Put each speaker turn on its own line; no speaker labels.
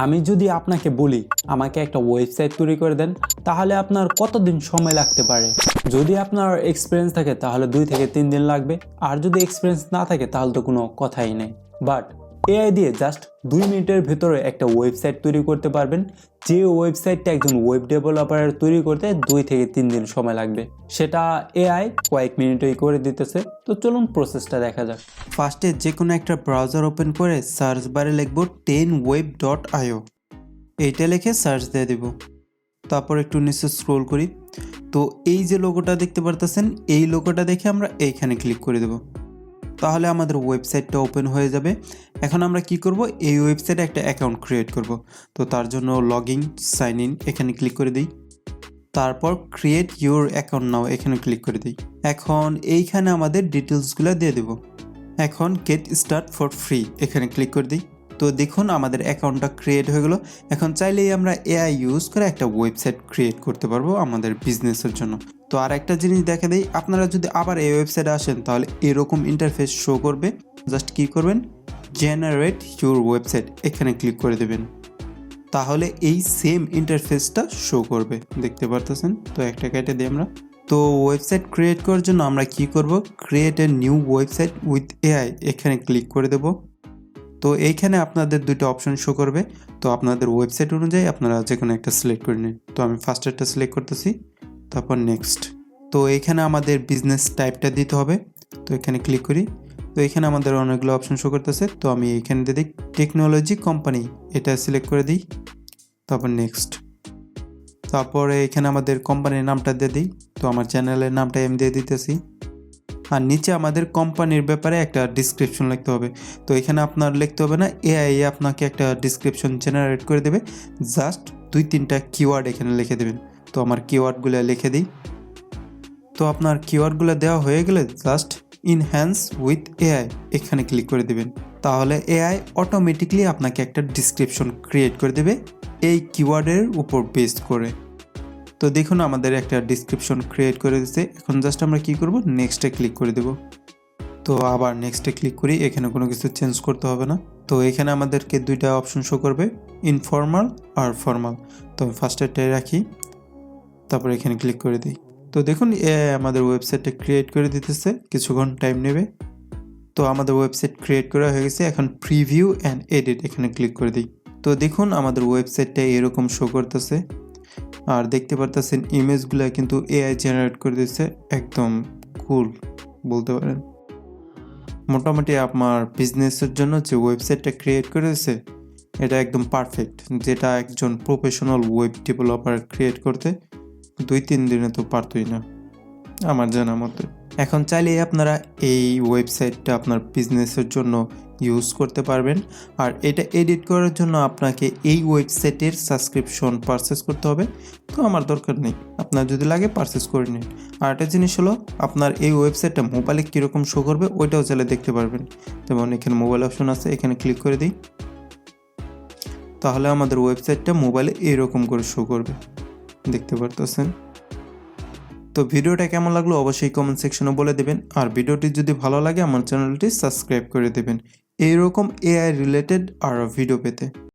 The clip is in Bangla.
আমি যদি আপনাকে বলি আমাকে একটা ওয়েবসাইট তৈরি করে দেন, তাহলে আপনার কতদিন সময় লাগতে পারে? যদি আপনার এক্সপিরিয়েন্স থাকে তাহলে 2 থেকে 3 দিন লাগবে, আর যদি এক্সপিরিয়েন্স না থাকে তাহলে তো কোনো কথাই নেই। বাট এআই দিয়ে জাস্ট 2 মিনিটের ভেতরে একটা ওয়েবসাইট তৈরি করতে পারবেন, যে ওয়েবসাইটটা একজন ওয়েব ডেভেলপারের তৈরি করতে 2 থেকে 3 দিন সময় লাগবে, সেটা এআই কয়েক মিনিটেই করে দিতেছে। তো চলুন প্রসেসটা দেখা যাক। ফার্স্টে যে কোনো একটা ব্রাউজার ওপেন করে সার্চ বারে লিখব 10web.io, এইটা লিখে সার্চ দিয়ে দিব। তারপর একটু নিচে স্ক্রোল করি, তো এই যে লোগোটা দেখতে পারতেছেন, এই লোগোটা দেখে আমরা এইখানে ক্লিক করে দেব। তাহলে আমাদের ওয়েবসাইটটা ওপেন হয়ে যাবে। এখন আমরা কি করব, এই ওয়েবসাইটে একটা অ্যাকাউন্ট ক্রিয়েট করব। তো তার জন্য সাইন ইন এখানে ক্লিক করে দিই। তারপর ক্রিয়েট ইউর অ্যাকাউন্ট নাও এখানে ক্লিক করে দিই। এখন এইখানে আমাদের ডিটেলসগুলো দিয়ে দেব। এখন গেট স্টার্ট ফর ফ্রি এখানে ক্লিক করে দিই। তো দেখুন আমাদের অ্যাকাউন্টটা ক্রিয়েট হয়ে গেল। এখন চাইলেই আমরা এআই ইউজ করে একটা ওয়েবসাইট ক্রিয়েট করতে পারবো আমাদের বিজনেসের জন্য। তো আর একটা জিনিস দেখা দেই, আপনারা যদি আবার এই ওয়েবসাইটে আসেন তাহলে এরকম ইন্টারফেস শো করবে। জাস্ট কি করবেন, জেনারেট ইউর ওয়েবসাইট এখানে ক্লিক করে দেবেন, তাহলে এই সেম ইন্টারফেসটা শো করবে, দেখতে পারতেছেন। তো একটা কেটে দিই আমরা। তো ওয়েবসাইট ক্রিয়েট করার জন্য আমরা কি করব, create a new website with AI এখানে ক্লিক করে দেব। তো এইখানে আপনাদের দুটো অপশন শো করবে, তো আপনাদের ওয়েবসাইট অনুযায়ী আপনারা যে কোনো একটা সিলেক্ট করে নিন। তো আমি ফার্স্ট একটা সিলেক্ট করতেছি, তারপর নেক্সট। তো এইখানে আমাদের বিজনেস টাইপটা দিতে হবে, তো এখানে ক্লিক করি। তো এখানে আমাদের অনেকগুলো অপশন শো করতেছে, তো আমি এখানে দিয়ে দিই টেকনোলজি কোম্পানি, এটা সিলেক্ট করে দিই। তারপর নেক্সট। তারপরে এখানে আমাদের কোম্পানির নামটা দিয়ে দিই, তো আমার চ্যানেলের নামটা আমি দিয়ে দিতেছি। আর নিচে আমাদের কোম্পানির ব্যাপারে একটা ডিসক্রিপশন লিখতে হবে। তো এখানে আপনার লিখতে হবে না, এআই আপনাকে একটা ডিসক্রিপশন জেনারেট করে দেবে। জাস্ট 2-3টা কিওয়ার্ড এখানে লিখে দেবেন। তো আমার কিওয়ার্ডগুলো লিখে দিই। তো আপনার কিওয়ার্ডগুলো দেওয়া হয়ে গেলে জাস্ট ইনহ্যান্স উইথ এআই এখানে ক্লিক করে দেবেন, তাহলে এআই অটোমেটিকলি আপনাকে একটা ডিসক্রিপশন ক্রিয়েট করে দেবে এই কিওয়ার্ডের উপর বেস করে। তো দেখুন আমাদের একটা ডিসক্রিপশন ক্রিয়েট করে দিচ্ছে। এখন জাস্ট আমরা কি করব, নেক্সটে ক্লিক করে দেব। তো আবার নেক্সটে ক্লিক করি, এখানে কোনো কিছু চেঞ্জ করতে হবে না। তো এখানে আমাদেরকে দুইটা অপশন শো করবে, ইনফর্মাল আর ফর্মাল। তো আমি ফার্স্টেরটাই রাখি, তারপর এখানে ক্লিক করে দিই। তো দেখুন আমাদের ওয়েবসাইটটা ক্রিয়েট করে দিতেছে, কিছুক্ষণ টাইম নেবে। তো আমাদের ওয়েবসাইট ক্রিয়েট করা হয়ে গেছে। এখন প্রিভিউ অ্যান্ড এডিট এখানে ক্লিক করে দিই। তো দেখুন আমাদের ওয়েবসাইটটা এরকম শো করতেছে, আর দেখতে পারতেছেন ইমেজগুলো কিন্তু এআই জেনারেট করে দিচ্ছে, একদম কুল বলতে পারেন। মোটামুটি আপনার বিজনেসের জন্য যে ওয়েবসাইটটা ক্রিয়েট করে দিচ্ছে এটা একদম পারফেক্ট, যেটা একজন প্রফেশনাল ওয়েব ডেভেলপার ক্রিয়েট করতে 2-3 দিনে তো পারতই না আমার জানা মতে। এখন চাইলেই আপনারা এই ওয়েবসাইটটা আপনার বিজনেসের জন্য ইউজ করতে পারবেন। আর এটা এডিট করার জন্য আপনাকে এই ওয়েবসাইটের সাবস্ক্রিপশন পারচেস করতে হবে, তো আমার দরকার নেই, আপনার যদি লাগে পারচেস করে নিন। আর একটা জিনিস হলো, আপনার এই ওয়েবসাইটটা মোবাইলে কীরকম শো করবে ওইটাও চাইলে দেখতে পারবেন। যেমন এখানে মোবাইল অপশন আছে, এখানে ক্লিক করে দিই, তাহলে আমাদের ওয়েবসাইটটা মোবাইলে এরকম করে শো করবে, দেখতে পারতেছেন। তো ভিডিওটা কেমন লাগলো অবশ্যই কমেন্ট সেকশনে বলে দেবেন। আর ভিডিওটি যদি ভালো লাগে আমার চ্যানেলটি সাবস্ক্রাইব করে দেবেন এইরকম এআই রিলেটেড আরও ভিডিও পেতে।